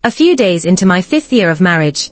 A few days into my 5th year of marriage,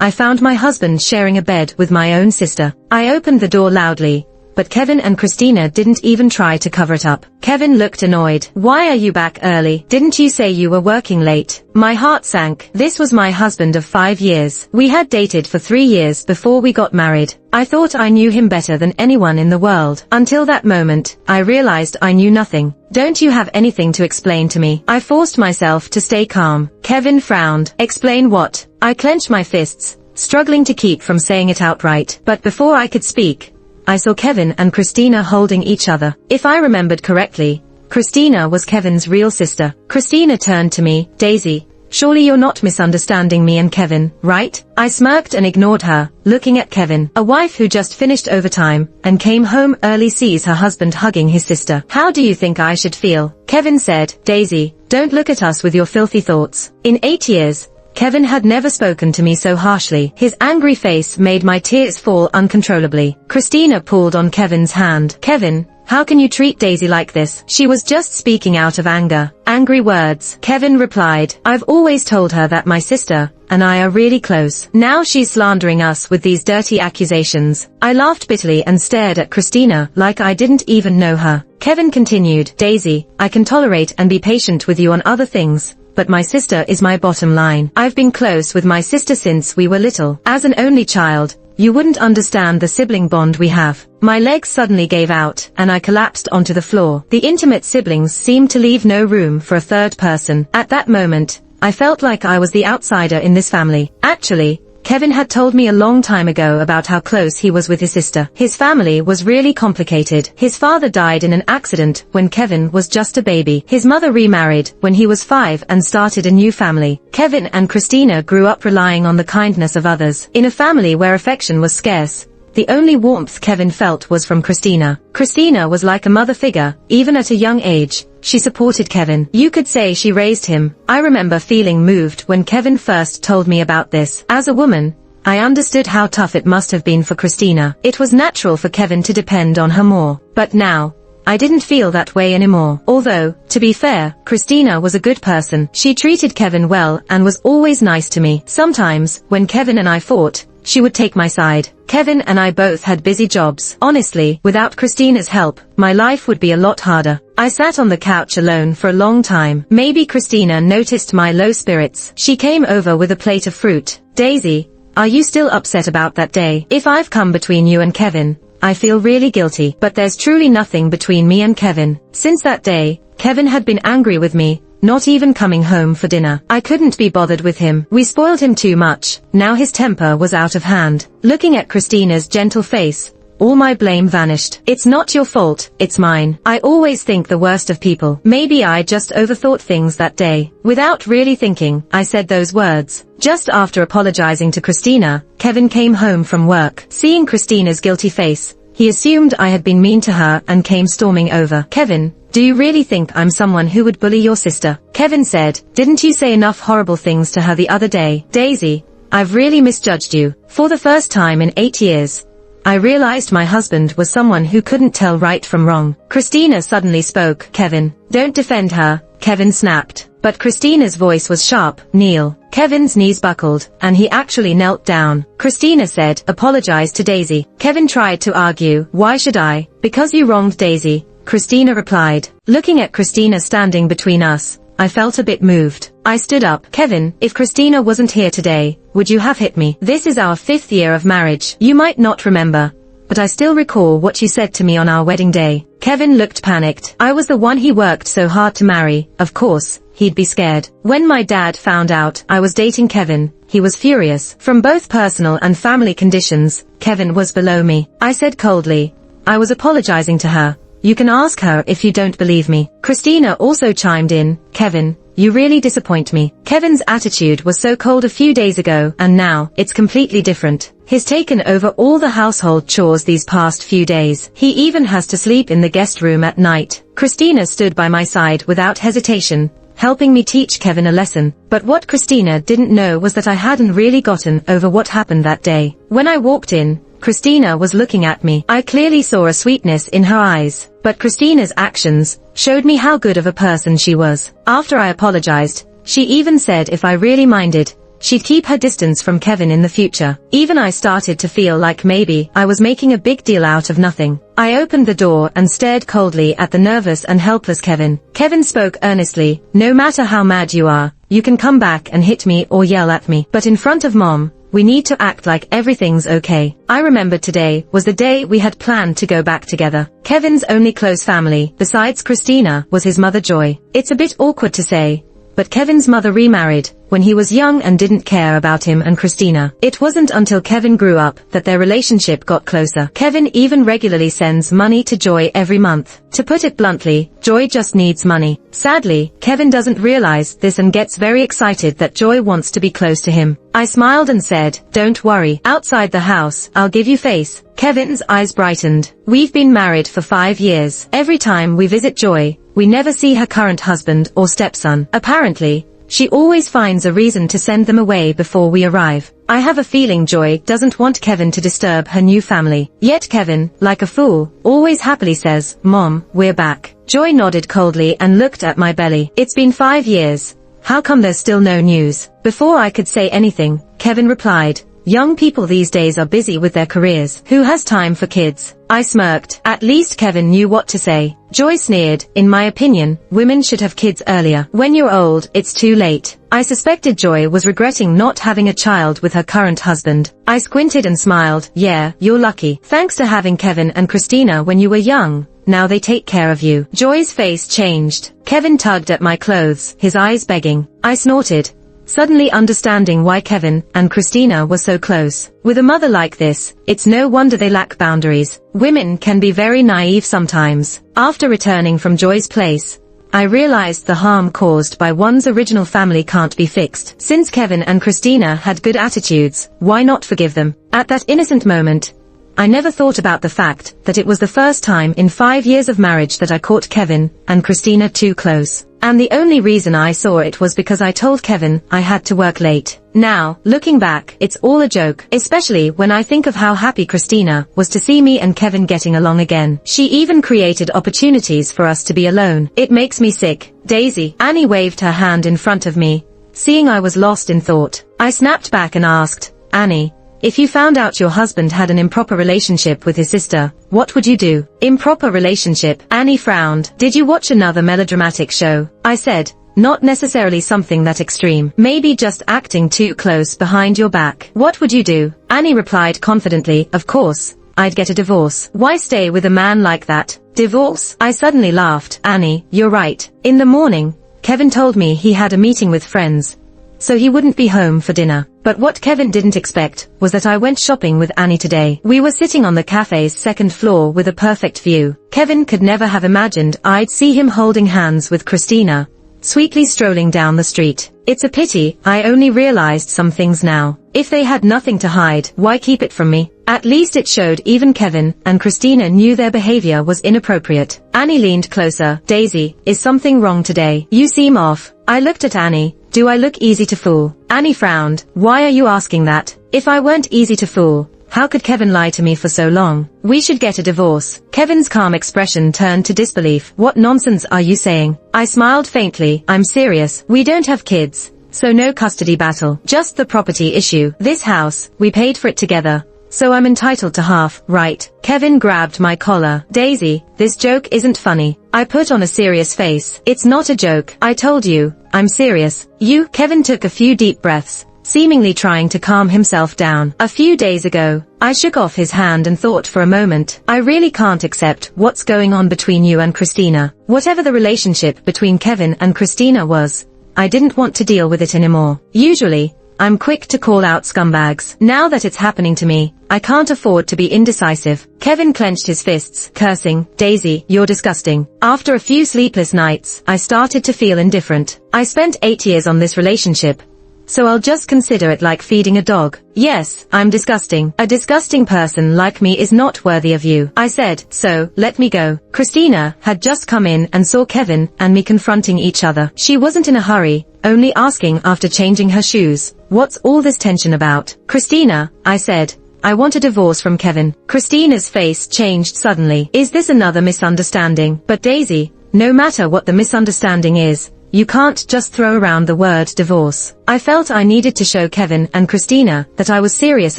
I found my husband sharing a bed with my own sister. I opened the door loudly, but Kevin and Christina didn't even try to cover it up. Kevin looked annoyed. "Why are you back early? Didn't you say you were working late?" My heart sank. This was my husband of 5 years. We had dated for 3 years before we got married. I thought I knew him better than anyone in the world. Until that moment, I realized I knew nothing. "Don't you have anything to explain to me?" I forced myself to stay calm. Kevin frowned. "Explain what?" I clenched my fists, struggling to keep from saying it outright. But before I could speak, I saw Kevin and Christina holding each other. If I remembered correctly, Christina was Kevin's real sister. Christina turned to me. "Daisy, surely you're not misunderstanding me and Kevin, right?" I smirked and ignored her, looking at Kevin. A wife who just finished overtime and came home early sees her husband hugging his sister. "How do you think I should feel?" Kevin said. "Daisy, don't look at us with your filthy thoughts." In 8 years, Kevin had never spoken to me so harshly. His angry face made my tears fall uncontrollably. Christina pulled on Kevin's hand. "Kevin, how can you treat Daisy like this? She was just speaking out of anger." Angry words. Kevin replied, "I've always told her that my sister and I are really close. Now she's slandering us with these dirty accusations." I laughed bitterly and stared at Christina like I didn't even know her. Kevin continued, "Daisy, I can tolerate and be patient with you on other things, but my sister is my bottom line. I've been close with my sister since we were little. As an only child, you wouldn't understand the sibling bond we have." My legs suddenly gave out, and I collapsed onto the floor. The intimate siblings seemed to leave no room for a third person. At that moment, I felt like I was the outsider in this family. Actually, Kevin had told me a long time ago about how close he was with his sister. His family was really complicated. His father died in an accident when Kevin was just a baby. His mother remarried when he was 5 and started a new family. Kevin and Christina grew up relying on the kindness of others. In a family where affection was scarce, the only warmth Kevin felt was from Christina. Christina was like a mother figure. Even at a young age, she supported Kevin. You could say she raised him. I remember feeling moved when Kevin first told me about this. As a woman, I understood how tough it must have been for Christina. It was natural for Kevin to depend on her more. But now, I didn't feel that way anymore. Although, to be fair, Christina was a good person. She treated Kevin well and was always nice to me. Sometimes, when Kevin and I fought, she would take my side. Kevin and I both had busy jobs. Honestly, without Christina's help, my life would be a lot harder. I sat on the couch alone for a long time. Maybe Christina noticed my low spirits. She came over with a plate of fruit. "Daisy, are you still upset about that day? If I've come between you and Kevin, I feel really guilty. But there's truly nothing between me and Kevin." Since that day, Kevin had been angry with me, not even coming home for dinner. I couldn't be bothered with him. We spoiled him too much. Now his temper was out of hand. Looking at Christina's gentle face, all my blame vanished. "It's not your fault, it's mine. I always think the worst of people. Maybe I just overthought things that day." Without really thinking, I said those words. Just after apologizing to Christina, Kevin came home from work. Seeing Christina's guilty face, he assumed I had been mean to her and came storming over. "Kevin, do you really think I'm someone who would bully your sister?" Kevin said, "Didn't you say enough horrible things to her the other day?" "Daisy, I've really misjudged you." For the first time in 8 years, I realized my husband was someone who couldn't tell right from wrong. Christina suddenly spoke. "Kevin, don't defend her," Kevin snapped. But Christina's voice was sharp. "Kneel." Kevin's knees buckled, and he actually knelt down. Christina said, "Apologize to Daisy." Kevin tried to argue. "Why should I?" "Because you wronged Daisy," Christina replied. Looking at Christina standing between us, I felt a bit moved. I stood up. "Kevin, if Christina wasn't here today, would you have hit me? This is our 5th year of marriage. You might not remember, but I still recall what you said to me on our wedding day." Kevin looked panicked. I was the one he worked so hard to marry. Of course, he'd be scared. When my dad found out I was dating Kevin, he was furious. From both personal and family conditions, Kevin was below me. I said coldly, "I was apologizing to her. You can ask her if you don't believe me." Christina also chimed in. "Kevin, you really disappoint me." Kevin's attitude was so cold a few days ago, and now, it's completely different. He's taken over all the household chores these past few days. He even has to sleep in the guest room at night. Christina stood by my side without hesitation, helping me teach Kevin a lesson. But what Christina didn't know was that I hadn't really gotten over what happened that day. When I walked in, Christina was looking at me. I clearly saw a sweetness in her eyes, but Christina's actions showed me how good of a person she was. After I apologized, She even said if I really minded, she'd keep her distance from Kevin in the future. Even I started to feel like maybe I was making a big deal out of nothing. I opened the door and stared coldly at the nervous and helpless Kevin. Kevin spoke earnestly, "No matter how mad you are, you can come back and hit me or yell at me. But in front of Mom, we need to act like everything's okay." I remembered today was the day we had planned to go back together. Kevin's only close family, besides Christina, was his mother Joy. It's a bit awkward to say, but Kevin's mother remarried when he was young and didn't care about him and Christina. It wasn't until Kevin grew up that their relationship got closer. Kevin even regularly sends money to Joy every month. To put it bluntly, Joy just needs money. Sadly, Kevin doesn't realize this and gets very excited that Joy wants to be close to him. I smiled and said, "Don't worry. Outside the house, I'll give you face." Kevin's eyes brightened. "We've been married for 5 years. Every time we visit Joy, we never see her current husband or stepson. Apparently, she always finds a reason to send them away before we arrive. I have a feeling Joy doesn't want Kevin to disturb her new family. Yet Kevin, like a fool, always happily says, "Mom, we're back." Joy nodded coldly and looked at my belly. "It's been 5 years. How come there's still no news?" Before I could say anything, Kevin replied, "Young people these days are busy with their careers. Who has time for kids?" I smirked. At least Kevin knew what to say. Joy sneered, "In my opinion, women should have kids earlier. When you're old, it's too late." I suspected Joy was regretting not having a child with her current husband. I squinted and smiled. "Yeah, you're lucky. Thanks to having Kevin and Christina when you were young, now they take care of you." Joy's face changed. Kevin tugged at my clothes, his eyes begging. I snorted, suddenly understanding why Kevin and Christina were so close. With a mother like this, it's no wonder they lack boundaries. Women can be very naive sometimes. After returning from Joy's place, I realized the harm caused by one's original family can't be fixed. Since Kevin and Christina had good attitudes, why not forgive them? At that innocent moment, I never thought about the fact that it was the first time in 5 years of marriage that I caught Kevin and Christina too close. And the only reason I saw it was because I told Kevin I had to work late. Now, looking back, it's all a joke, especially when I think of how happy Christina was to see me and Kevin getting along again. She even created opportunities for us to be alone. It makes me sick. "Daisy." Annie waved her hand in front of me, seeing I was lost in thought. I snapped back and asked, "Annie, if you found out your husband had an improper relationship with his sister, what would you do?" "Improper relationship?" Annie frowned. "Did you watch another melodramatic show?" I said, "Not necessarily something that extreme. Maybe just acting too close behind your back." "What would you do?" Annie replied confidently, "Of course, I'd get a divorce. Why stay with a man like that?" "Divorce?" I suddenly laughed. "Annie, you're right. In the morning, Kevin told me he had a meeting with friends, so he wouldn't be home for dinner. But what Kevin didn't expect was that I went shopping with Annie today. We were sitting on the cafe's second floor with a perfect view. Kevin could never have imagined I'd see him holding hands with Christina, sweetly strolling down the street. It's a pity I only realized some things now. If they had nothing to hide, why keep it from me? At least it showed even Kevin and Christina knew their behavior was inappropriate. Annie leaned closer. "Daisy, is something wrong today? You seem off." I looked at Annie. "Do I look easy to fool?" Annie frowned. "Why are you asking that? If I weren't easy to fool, how could Kevin lie to me for so long? We should get a divorce." Kevin's calm expression turned to disbelief. "What nonsense are you saying?" I smiled faintly. "I'm serious. We don't have kids, so no custody battle. Just the property issue. This house, we paid for it together, so I'm entitled to half, right?" Kevin grabbed my collar. "Daisy, this joke isn't funny." I put on a serious face. "It's not a joke. I told you, I'm serious." Kevin took a few deep breaths, seemingly trying to calm himself down. "A few days ago, I shook off his hand and thought for a moment. I really can't accept what's going on between you and Christina. Whatever the relationship between Kevin and Christina was, I didn't want to deal with it anymore. Usually, I'm quick to call out scumbags. Now that it's happening to me, I can't afford to be indecisive." Kevin clenched his fists, cursing, "Daisy, you're disgusting." After a few sleepless nights, I started to feel indifferent. I spent 8 years on this relationship, so I'll just consider it like feeding a dog. "Yes, I'm disgusting. A disgusting person like me is not worthy of you," I said, "so, let me go." Christina had just come in and saw Kevin and me confronting each other. She wasn't in a hurry, only asking after changing her shoes, "What's all this tension about?" "Christina," I said, "I want a divorce from Kevin." Christina's face changed suddenly. "Is this another misunderstanding?" "But Daisy, no matter what the misunderstanding is, You can't just throw around the word divorce. I felt I needed to show Kevin and Christina that I was serious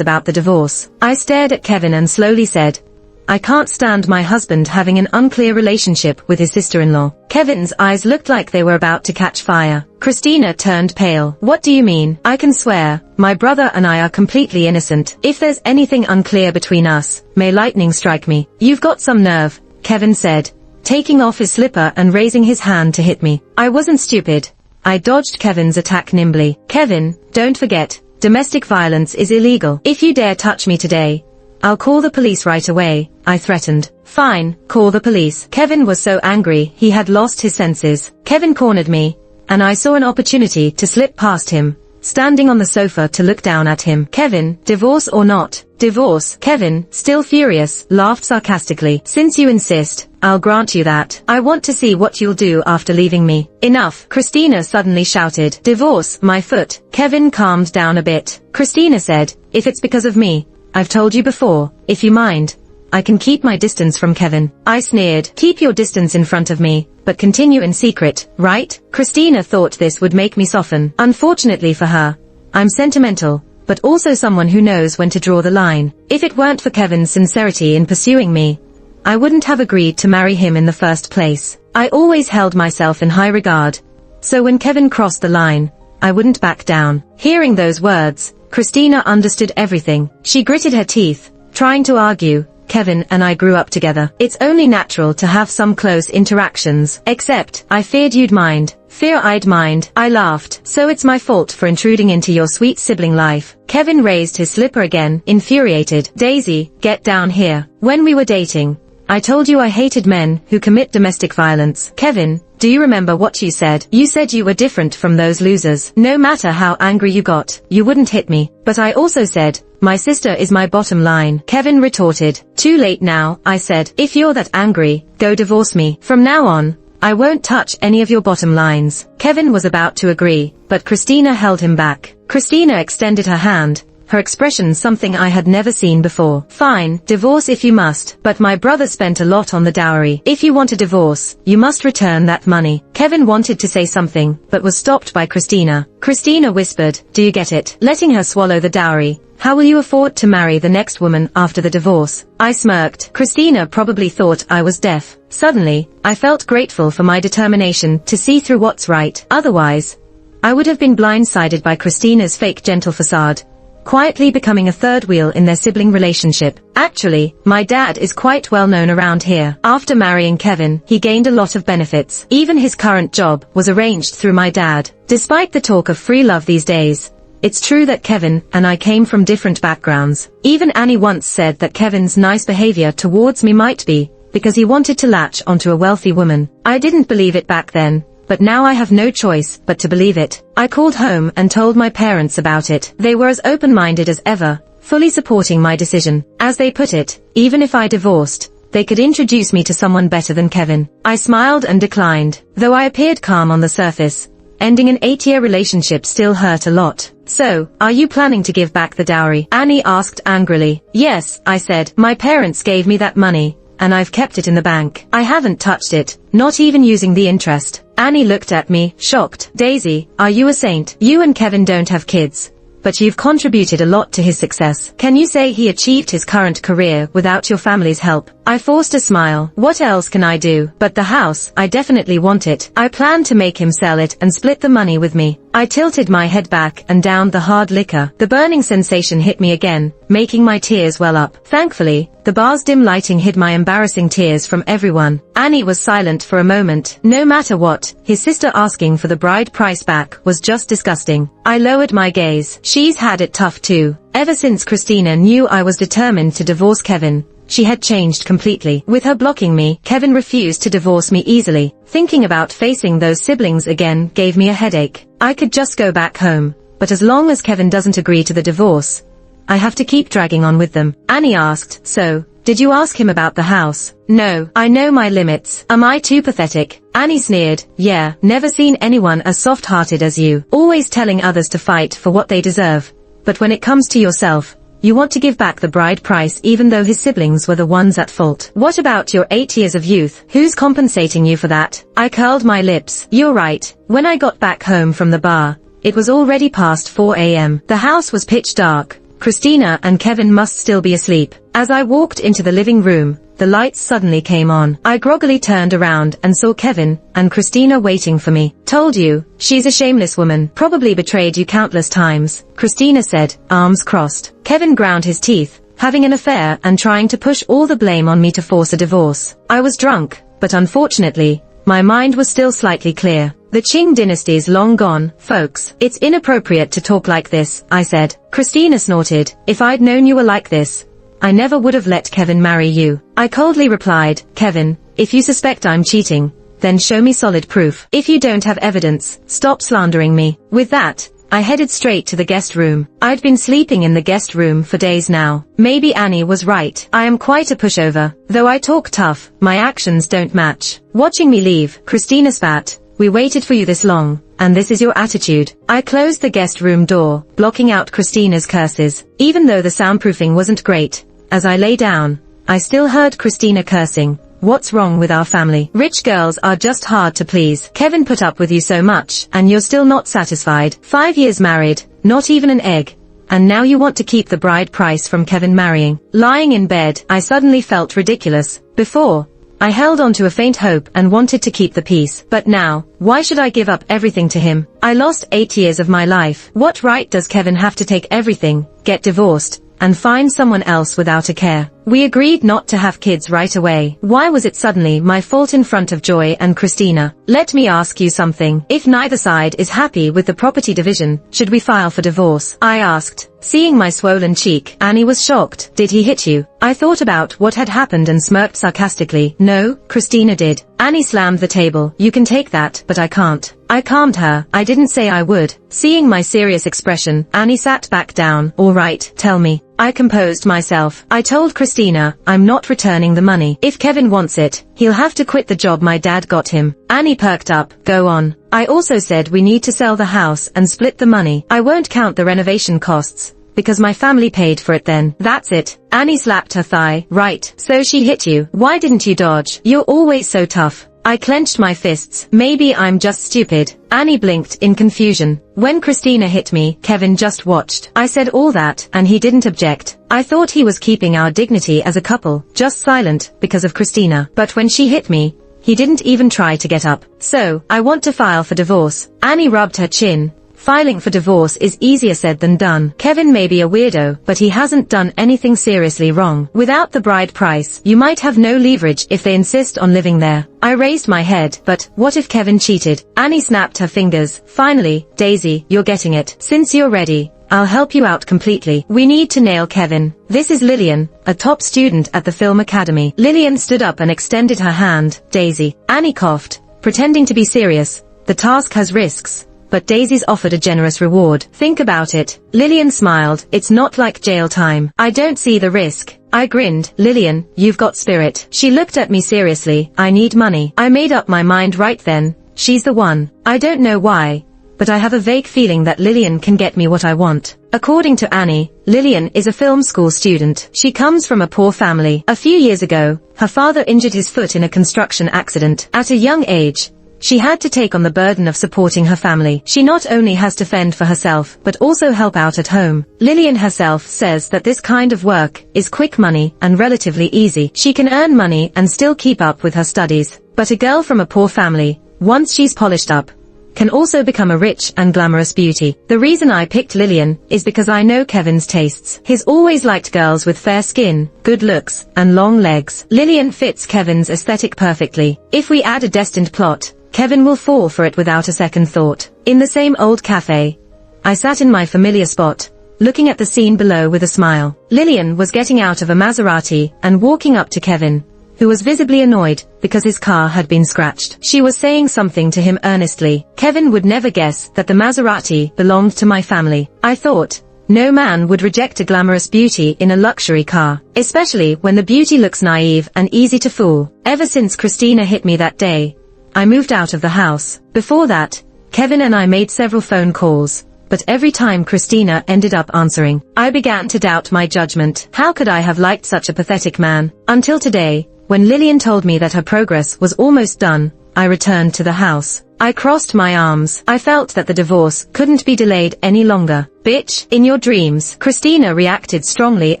about the divorce. I stared at Kevin and slowly said, I can't stand my husband having an unclear relationship with his sister-in-law. Kevin's eyes looked like they were about to catch fire. Christina turned pale. What do you mean? I can swear, my brother and I are completely innocent. If there's anything unclear between us, may lightning strike me. You've got some nerve, Kevin said, taking off his slipper and raising his hand to hit me. I wasn't stupid. I dodged Kevin's attack nimbly. Kevin, don't forget, domestic violence is illegal. If you dare touch me today, I'll call the police right away, I threatened. Fine, call the police. Kevin was so angry he had lost his senses. Kevin cornered me, and I saw an opportunity to slip past him, standing on the sofa to look down at him. Kevin, divorce or not? Divorce. Kevin, still furious, laughed sarcastically. Since you insist, I'll grant you that. I want to see what you'll do after leaving me. Enough, Christina suddenly shouted. Divorce, my foot. Kevin calmed down a bit. Christina said, if it's because of me, I've told you before, if you mind, I can keep my distance from Kevin. I sneered. Keep your distance in front of me, but continue in secret, right? Christina thought this would make me soften. Unfortunately for her, I'm sentimental, but also someone who knows when to draw the line. If it weren't for Kevin's sincerity in pursuing me, I wouldn't have agreed to marry him in the first place. I always held myself in high regard, so when Kevin crossed the line, I wouldn't back down. Hearing those words, Christina understood everything. She gritted her teeth, trying to argue. Kevin and I grew up together. It's only natural to have some close interactions. Except, I feared you'd mind. Fear I'd mind. I laughed. So it's my fault for intruding into your sweet sibling life. Kevin raised his slipper again, infuriated. Daisy, get down here. When we were dating, I told you I hated men who commit domestic violence. Kevin, do you remember what you said? You said you were different from those losers. No matter how angry you got, you wouldn't hit me. But I also said, my sister is my bottom line. Kevin retorted. Too late now, I said. If you're that angry, go divorce me. From now on, I won't touch any of your bottom lines. Kevin was about to agree, but Christina held him back. Christina extended her hand, her expression something I had never seen before. Fine, divorce if you must, but my brother spent a lot on the dowry. If you want a divorce, you must return that money. Kevin wanted to say something, but was stopped by Christina. Christina whispered, do you get it? Letting her swallow the dowry. How will you afford to marry the next woman after the divorce? I smirked. Christina probably thought I was deaf. Suddenly, I felt grateful for my determination to see through what's right. Otherwise, I would have been blindsided by Christina's fake gentle facade, quietly becoming a third wheel in their sibling relationship. Actually, my dad is quite well known around here. After marrying Kevin, he gained a lot of benefits. Even his current job was arranged through my dad. Despite the talk of free love these days, it's true that Kevin and I came from different backgrounds. Even Annie once said that Kevin's nice behavior towards me might be because he wanted to latch onto a wealthy woman. I didn't believe it back then, but now I have no choice but to believe it. I called home and told my parents about it. They were as open-minded as ever, fully supporting my decision. As they put it, even if I divorced, they could introduce me to someone better than Kevin. I smiled and declined, though I appeared calm on the surface. Ending an 8-year relationship still hurt a lot. So, are you planning to give back the dowry? Annie asked angrily. Yes, I said. My parents gave me that money, and I've kept it in the bank. I haven't touched it, not even using the interest. Annie looked at me, shocked. Daisy, are you a saint? You and Kevin don't have kids, but you've contributed a lot to his success. Can you say he achieved his current career without your family's help? I forced a smile. What else can I do? But the house, I definitely want it. I plan to make him sell it and split the money with me. I tilted my head back and downed the hard liquor. The burning sensation hit me again, making my tears well up. Thankfully, the bar's dim lighting hid my embarrassing tears from everyone. Annie was silent for a moment. No matter what, his sister asking for the bride price back was just disgusting. I lowered my gaze. She's had it tough too. Ever since Christina knew I was determined to divorce Kevin, she had changed completely. With her blocking me, Kevin refused to divorce me easily. Thinking about facing those siblings again gave me a headache. I could just go back home, but as long as Kevin doesn't agree to the divorce, I have to keep dragging on with them. Annie asked, so, did you ask him about the house? No, I know my limits. Am I too pathetic? Annie sneered. Yeah, never seen anyone as soft-hearted as you. Always telling others to fight for what they deserve. But when it comes to yourself, You want to give back the bride price even though his siblings were the ones at fault. What about your 8 years of youth? Who's compensating you for that? I curled my lips. You're right. When I got back home from the bar, it was already past 4 a.m. The house was pitch dark. Christina and Kevin must still be asleep. As I walked into the living room, the lights suddenly came on. I groggily turned around and saw Kevin and Christina waiting for me. Told you, she's a shameless woman. Probably betrayed you countless times, Christina said, arms crossed. Kevin ground his teeth, having an affair and trying to push all the blame on me to force a divorce. I was drunk, but unfortunately, my mind was still slightly clear. The Qing dynasty's long gone, folks. It's inappropriate to talk like this, I said. Christina snorted. If I'd known you were like this, I never would have let Kevin marry you. I coldly replied, Kevin, if you suspect I'm cheating, then show me solid proof. If you don't have evidence, stop slandering me. With that, I headed straight to the guest room. I'd been sleeping in the guest room for days now. Maybe Annie was right. I am quite a pushover. Though I talk tough, my actions don't match. Watching me leave, Christina spat. We waited for you this long, and this is your attitude. I closed the guest room door, blocking out Christina's curses. Even though the soundproofing wasn't great, as I lay down, I still heard Christina cursing. What's wrong with our family? Rich girls are just hard to please. Kevin put up with you so much, and you're still not satisfied. 5 years married, not even an egg. And now you want to keep the bride price from Kevin marrying. Lying in bed, I suddenly felt ridiculous. Before, I held on to a faint hope and wanted to keep the peace. But now, why should I give up everything to him? I lost 8 years of my life. What right does Kevin have to take everything, get divorced, and find someone else without a care? We agreed not to have kids right away. Why was it suddenly my fault in front of Joy and Christina? Let me ask you something. If neither side is happy with the property division, should we file for divorce? I asked. Seeing my swollen cheek, Annie was shocked. Did he hit you? I thought about what had happened and smirked sarcastically. No, Christina did. Annie slammed the table. You can take that, but I can't. I calmed her. I didn't say I would. Seeing my serious expression, Annie sat back down. All right, tell me. I composed myself. I told Christina, I'm not returning the money. If Kevin wants it, he'll have to quit the job my dad got him. Annie perked up. Go on. I also said we need to sell the house and split the money. I won't count the renovation costs, because my family paid for it then. That's it. Annie slapped her thigh. Right. So she hit you. Why didn't you dodge? You're always so tough. I clenched my fists. Maybe I'm just stupid. Annie blinked in confusion. When Christina hit me, Kevin just watched. I said all that, and he didn't object. I thought he was keeping our dignity as a couple, just silent, because of Christina. But when she hit me, he didn't even try to get up. So, I want to file for divorce. Annie rubbed her chin. Filing for divorce is easier said than done. Kevin may be a weirdo, but he hasn't done anything seriously wrong. Without the bride price, you might have no leverage if they insist on living there. I raised my head, but what if Kevin cheated? Annie snapped her fingers. Finally, Daisy, you're getting it. Since you're ready, I'll help you out completely. We need to nail Kevin. This is Lillian, a top student at the film academy. Lillian stood up and extended her hand. Daisy. Annie coughed, pretending to be serious. The task has risks, but Daisy's offered a generous reward. Think about it. Lillian smiled. It's not like jail time. I don't see the risk. I grinned. Lillian, you've got spirit. She looked at me seriously. I need money. I made up my mind right then. She's the one. I don't know why, but I have a vague feeling that Lillian can get me what I want. According to Annie, Lillian is a film school student. She comes from a poor family. A few years ago, her father injured his foot in a construction accident. At a young age, she had to take on the burden of supporting her family. She not only has to fend for herself, but also help out at home. Lillian herself says that this kind of work is quick money and relatively easy. She can earn money and still keep up with her studies. But a girl from a poor family, once she's polished up, can also become a rich and glamorous beauty. The reason I picked Lillian is because I know Kevin's tastes. He's always liked girls with fair skin, good looks, and long legs. Lillian fits Kevin's aesthetic perfectly. If we add a destined plot, Kevin will fall for it without a second thought. In the same old cafe, I sat in my familiar spot, looking at the scene below with a smile. Lillian was getting out of a Maserati and walking up to Kevin, who was visibly annoyed because his car had been scratched. She was saying something to him earnestly. Kevin would never guess that the Maserati belonged to my family. I thought, no man would reject a glamorous beauty in a luxury car, especially when the beauty looks naive and easy to fool. Ever since Christina hit me that day, I moved out of the house. Before that, Kevin and I made several phone calls, but every time Christina ended up answering, I began to doubt my judgment. How could I have liked such a pathetic man? Until today, when Lillian told me that her progress was almost done, I returned to the house. I crossed my arms. I felt that the divorce couldn't be delayed any longer. Bitch, in your dreams. Christina reacted strongly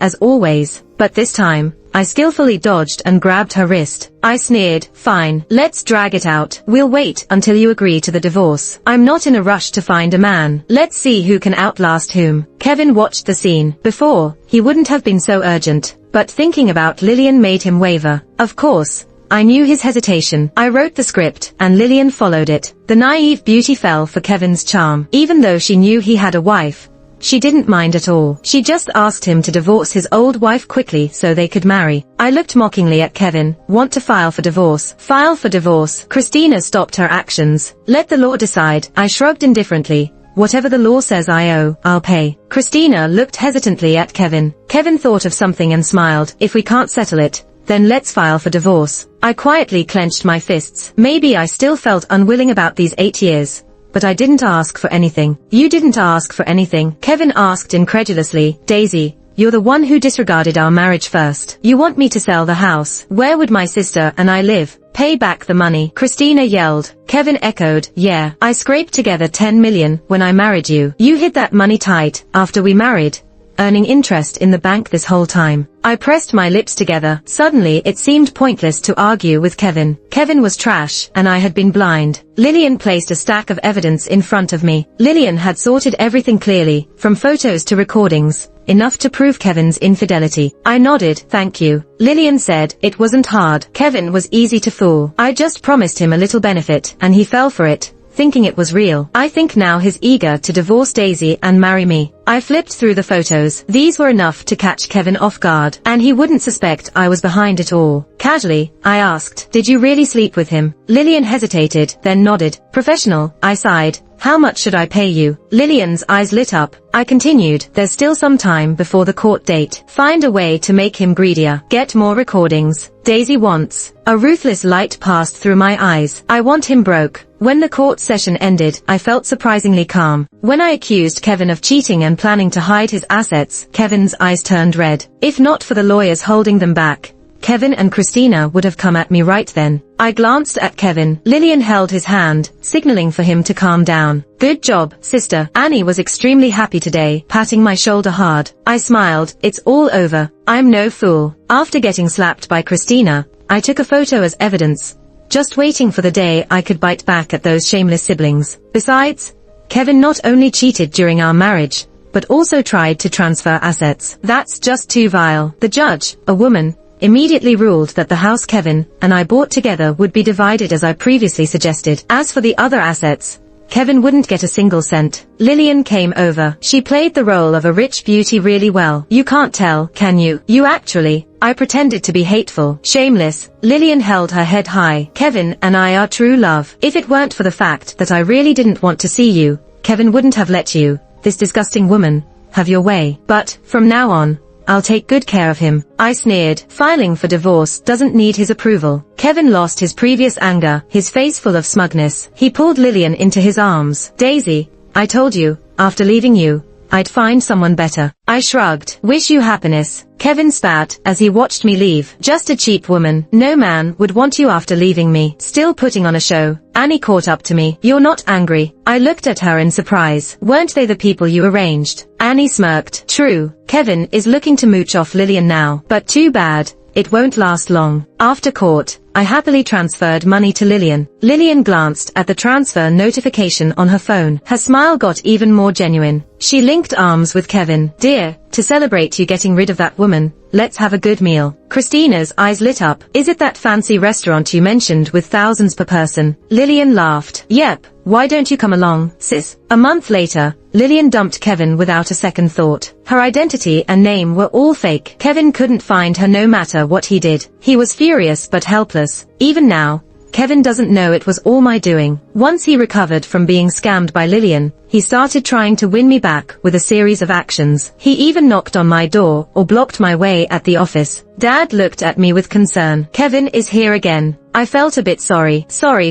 as always, but this time, I skillfully dodged and grabbed her wrist. I sneered, fine, let's drag it out. We'll wait until you agree to the divorce. I'm not in a rush to find a man. Let's see who can outlast whom. Kevin watched the scene. Before, he wouldn't have been so urgent, but thinking about Lillian made him waver. Of course, I knew his hesitation. I wrote the script, and Lillian followed it. The naive beauty fell for Kevin's charm. Even though she knew he had a wife, she didn't mind at all. She just asked him to divorce his old wife quickly so they could marry. I looked mockingly at Kevin. Want to file for divorce? File for divorce. Christina stopped her actions. Let the law decide. I shrugged indifferently. Whatever the law says I owe, I'll pay. Christina looked hesitantly at Kevin. Kevin thought of something and smiled. If we can't settle it, then let's file for divorce. I quietly clenched my fists. Maybe I still felt unwilling about these 8 years. But I didn't ask for anything. You didn't ask for anything, Kevin asked incredulously. Daisy, you're the one who disregarded our marriage first. You want me to sell the house. Where would my sister and I live? Pay back the money, Christina yelled. Kevin echoed, yeah, I scraped together 10 million when I married you. You hid that money tight after we married, earning interest in the bank this whole time. I pressed my lips together. Suddenly it seemed pointless to argue with Kevin. Kevin was trash, and I had been blind. Lillian placed a stack of evidence in front of me. Lillian had sorted everything clearly, from photos to recordings, enough to prove Kevin's infidelity. I nodded, thank you. Lillian said, it wasn't hard. Kevin was easy to fool. I just promised him a little benefit, and he fell for it, thinking it was real. I think now he's eager to divorce Daisy and marry me. I flipped through the photos. These were enough to catch Kevin off guard, and he wouldn't suspect I was behind it all. Casually, I asked, did you really sleep with him? Lillian hesitated, then nodded. Professional, I sighed. How much should I pay you? Lillian's eyes lit up. I continued, there's still some time before the court date. Find a way to make him greedier. Get more recordings. Daisy wants. A ruthless light passed through my eyes. I want him broke. When the court session ended, I felt surprisingly calm. When I accused Kevin of cheating and planning to hide his assets, Kevin's eyes turned red. If not for the lawyers holding them back, Kevin and Christina would have come at me right then. I glanced at Kevin. Lillian held his hand, signaling for him to calm down. Good job, sister. Annie was extremely happy today, patting my shoulder hard. I smiled. It's all over. I'm no fool. After getting slapped by Christina, I took a photo as evidence, just waiting for the day I could bite back at those shameless siblings. Besides, Kevin not only cheated during our marriage, but also tried to transfer assets. That's just too vile. The judge, a woman, immediately ruled that the house Kevin and I bought together would be divided as I previously suggested. As for the other assets, Kevin wouldn't get a single cent. Lillian came over. She played the role of a rich beauty really well. You can't tell, can you? You actually. I pretended to be hateful. Shameless. Lillian held her head high. Kevin and I are true love. If it weren't for the fact that I really didn't want to see you, Kevin wouldn't have let you, this disgusting woman, have your way. But, from now on, I'll take good care of him. I sneered. Filing for divorce doesn't need his approval. Kevin lost his previous anger, his face full of smugness. He pulled Lillian into his arms. Daisy, I told you, after leaving you, I'd find someone better. I shrugged. Wish you happiness. Kevin spat as he watched me leave. Just a cheap woman. No man would want you after leaving me. Still putting on a show. Annie caught up to me. You're not angry. I looked at her in surprise. Weren't they the people you arranged? Annie smirked. True. Kevin is looking to mooch off Lillian now. But too bad. It won't last long. After court, I happily transferred money to Lillian. Lillian glanced at the transfer notification on her phone. Her smile got even more genuine. She linked arms with Kevin. Dear, to celebrate you getting rid of that woman, let's have a good meal. Christina's eyes lit up. Is it that fancy restaurant you mentioned with thousands per person? Lillian laughed. Yep. Why don't you come along, sis? A month later, Lillian dumped Kevin without a second thought. Her identity and name were all fake. Kevin couldn't find her no matter what he did. He was furious but helpless. Even now, Kevin doesn't know it was all my doing. Once he recovered from being scammed by Lillian, he started trying to win me back with a series of actions. He even knocked on my door or blocked my way at the office. Dad looked at me with concern. Kevin is here again. I felt a bit sorry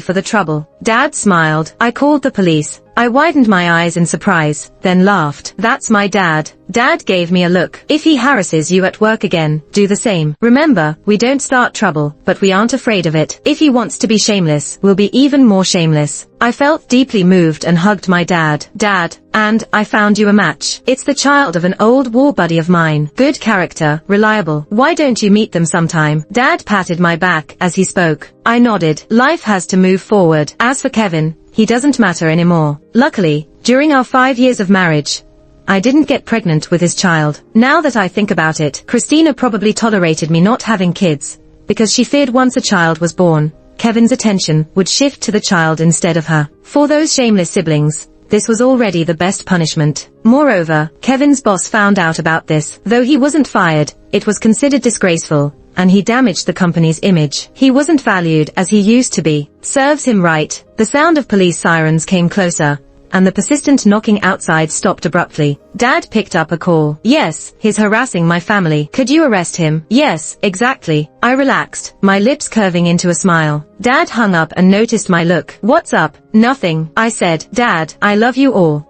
for the trouble. Dad smiled. I called the police. I widened my eyes in surprise, then laughed. That's my dad. Dad gave me a look. If he harasses you at work again, do the same. Remember, we don't start trouble, but we aren't afraid of it. If he wants to be shameless, we'll be even more shameless. I felt deeply moved and hugged my dad. Dad, and I found you a match. It's the child of an old war buddy of mine. Good character, reliable. Why don't you meet them sometime? Dad patted my back as he spoke. I nodded. Life has to move forward. As for Kevin, he doesn't matter anymore. Luckily, during our 5 years of marriage, I didn't get pregnant with his child. Now that I think about it, Christina probably tolerated me not having kids, because she feared once a child was born, Kevin's attention would shift to the child instead of her. For those shameless siblings, this was already the best punishment. Moreover, Kevin's boss found out about this. Though he wasn't fired, it was considered disgraceful, and he damaged the company's image. He wasn't valued as he used to be. Serves him right. The sound of police sirens came closer, and the persistent knocking outside stopped abruptly. Dad picked up a call. Yes, he's harassing my family. Could you arrest him? Yes, exactly. I relaxed, my lips curving into a smile. Dad hung up and noticed my look. What's up? Nothing, I said. Dad, I love you all.